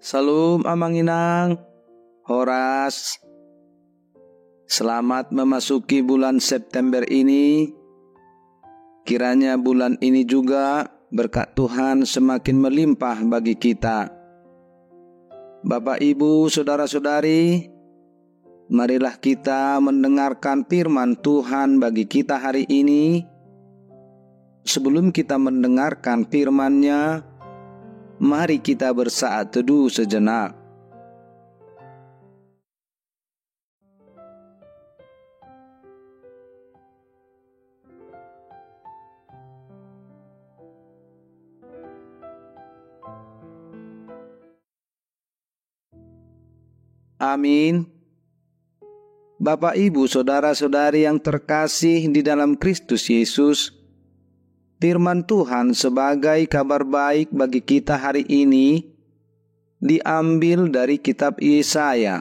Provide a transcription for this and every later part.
Salam amanginang, Horas. Selamat memasuki bulan September ini. Kiranya bulan ini juga berkat Tuhan semakin melimpah bagi kita. Bapak, Ibu, saudara-saudari, marilah kita mendengarkan firman Tuhan bagi kita hari ini. Sebelum kita mendengarkan firman-Nya, mari kita bersaat teduh sejenak. Amin. Bapak, Ibu, saudara-saudari yang terkasih di dalam Kristus Yesus, firman Tuhan sebagai kabar baik bagi kita hari ini diambil dari kitab Yesaya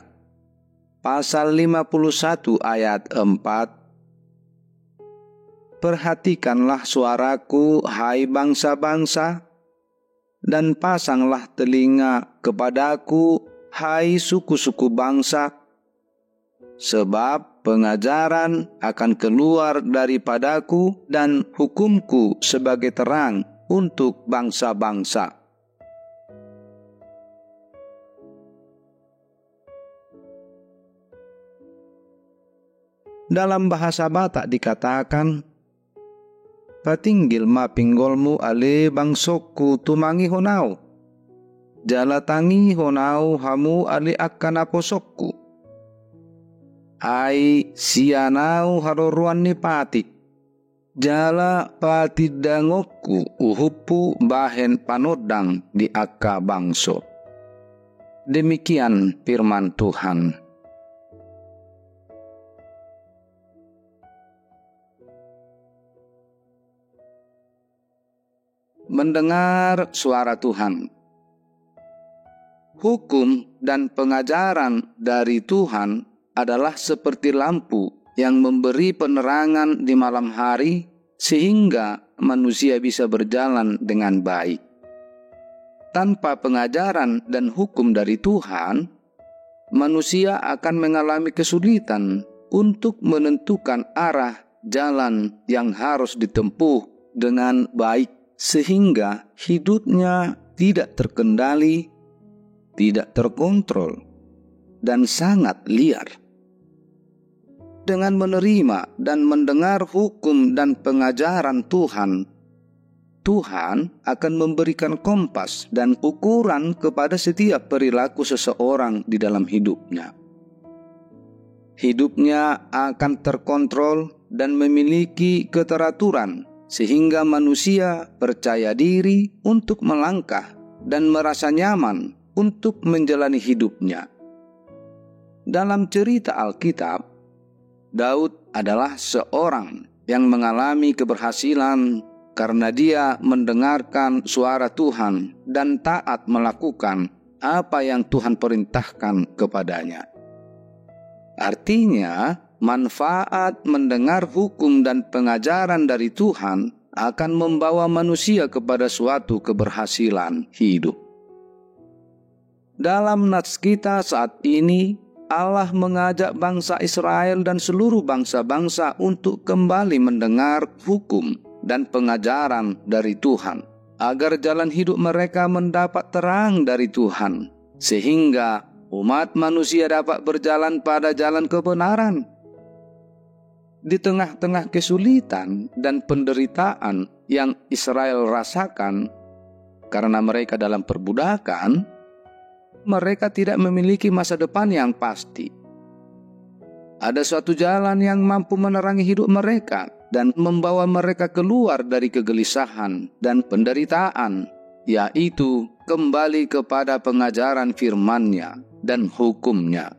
pasal 51 ayat 4. Perhatikanlah suaraku, hai bangsa-bangsa, dan pasanglah telinga kepadaku, hai suku-suku bangsa, sebab pengajaran akan keluar daripadaku dan hukumku sebagai terang untuk bangsa-bangsa. Dalam bahasa Batak dikatakan, patinggil ma pinggolmu ale bangsoku tumangi honau, jalatangi honau hamu ale akan aposokku. Ai sianau haroruan ni patik, jala patidangokku uhupu bahen panodang di akka bangso. Demikian firman Tuhan. Mendengar suara Tuhan. Hukum dan pengajaran dari Tuhan adalah seperti lampu yang memberi penerangan di malam hari sehingga manusia bisa berjalan dengan baik. Tanpa pengajaran dan hukum dari Tuhan, manusia akan mengalami kesulitan untuk menentukan arah jalan yang harus ditempuh dengan baik, sehingga hidupnya tidak terkendali, tidak terkontrol, dan sangat liar. Dengan menerima dan mendengar hukum dan pengajaran Tuhan, Tuhan akan memberikan kompas dan ukuran kepada setiap perilaku seseorang di dalam hidupnya. Hidupnya akan terkontrol dan memiliki keteraturan, sehingga manusia percaya diri untuk melangkah dan merasa nyaman untuk menjalani hidupnya. Dalam cerita Alkitab, Daud adalah seorang yang mengalami keberhasilan karena dia mendengarkan suara Tuhan dan taat melakukan apa yang Tuhan perintahkan kepadanya. Artinya, manfaat mendengar hukum dan pengajaran dari Tuhan akan membawa manusia kepada suatu keberhasilan hidup. Dalam nats kita saat ini, Allah mengajak bangsa Israel dan seluruh bangsa-bangsa untuk kembali mendengar hukum dan pengajaran dari Tuhan, agar jalan hidup mereka mendapat terang dari Tuhan, sehingga umat manusia dapat berjalan pada jalan kebenaran. Di tengah-tengah kesulitan dan penderitaan yang Israel rasakan karena mereka dalam perbudakan, mereka tidak memiliki masa depan yang pasti. Ada suatu jalan yang mampu menerangi hidup mereka dan membawa mereka keluar dari kegelisahan dan penderitaan, yaitu kembali kepada pengajaran firman-Nya dan hukum-Nya.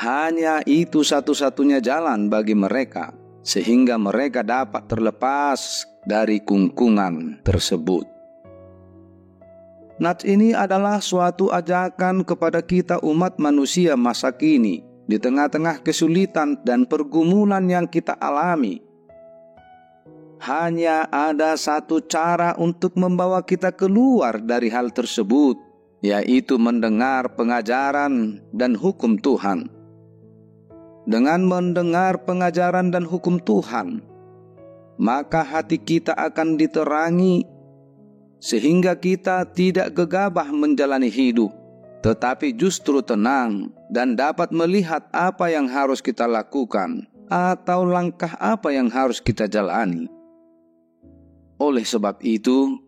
Hanya itu satu-satunya jalan bagi mereka, sehingga mereka dapat terlepas dari kungkungan tersebut. Nats ini adalah suatu ajakan kepada kita umat manusia masa kini di tengah-tengah kesulitan dan pergumulan yang kita alami. Hanya ada satu cara untuk membawa kita keluar dari hal tersebut, yaitu mendengar pengajaran dan hukum Tuhan. Dengan mendengar pengajaran dan hukum Tuhan, maka hati kita akan diterangi, sehingga kita tidak gegabah menjalani hidup, tetapi justru tenang dan dapat melihat apa yang harus kita lakukan atau langkah apa yang harus kita jalani. Oleh sebab itu,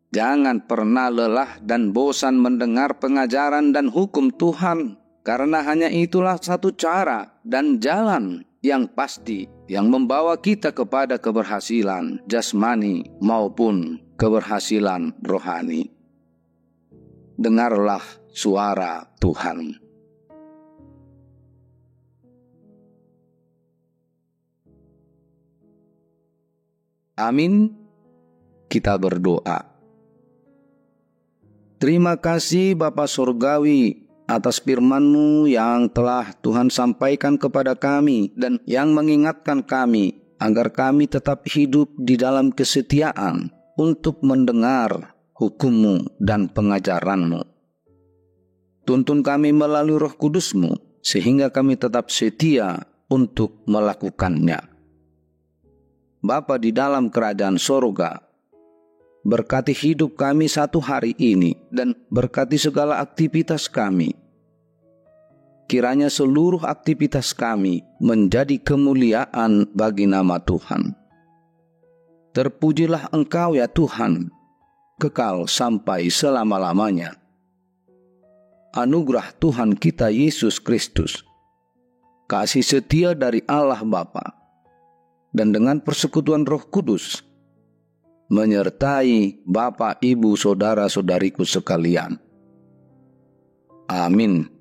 jangan pernah lelah dan bosan mendengar pengajaran dan hukum Tuhan, karena hanya itulah satu cara dan jalan yang pasti yang membawa kita kepada keberhasilan jasmani maupun keberhasilan rohani. Dengarlah suara Tuhan. Amin. Kita berdoa. Terima kasih Bapa Surgawi atas firman-Mu yang telah Tuhan sampaikan kepada kami dan yang mengingatkan kami agar kami tetap hidup di dalam kesetiaan untuk mendengar hukum-Mu dan pengajaran-Mu. Tuntun kami melalui Roh Kudus-Mu sehingga kami tetap setia untuk melakukannya. Bapa di dalam kerajaan sorga, berkati hidup kami satu hari ini dan berkati segala aktivitas kami. Kiranya seluruh aktivitas kami menjadi kemuliaan bagi nama Tuhan. Terpujilah Engkau ya Tuhan, kekal sampai selama-lamanya. Anugerah Tuhan kita Yesus Kristus, kasih setia dari Allah Bapa, dan dengan persekutuan Roh Kudus, menyertai Bapak, Ibu, Saudara-saudariku sekalian. Amin.